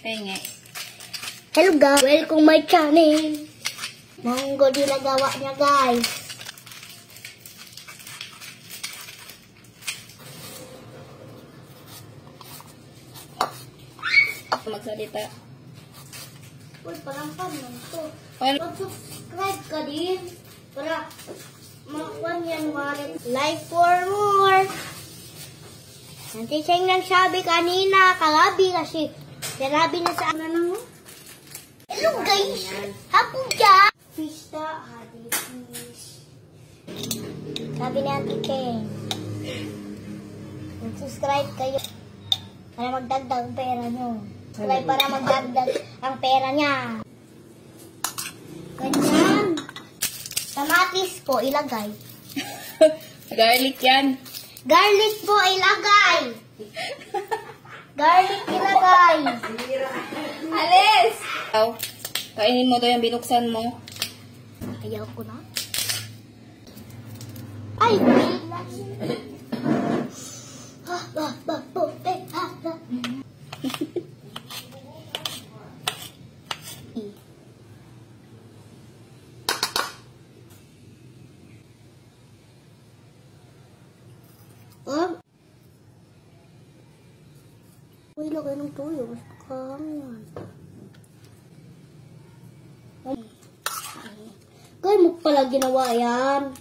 Penge. Hello guys, welcome my channel. Monggo ginagawa niya guys. Magsalita. Uy, parang panon to. Well, Mag-subscribe ka din para makuha yan like for more. Nanti siya yung nagsabi kanina, kalabi kasi kalabi na sa ano. Hello guys, hapon dyan. Pista, hadi fish. Sabi ni Auntie Ken, mag-subscribe kayo para magdagdag ang pera nyo. Subscribe para magdagdag ang pera niya. Ganyan. Kamatis po ilagay. garlic yan. Garlic po ilagay. Garlic ilagay. Alis! Kainin mo to yung binuksan mo. Ayaw ko na. Ay! Uy, lagay ng tuyo. Mas pakahangyan. Kaya mo pala ginawa yan.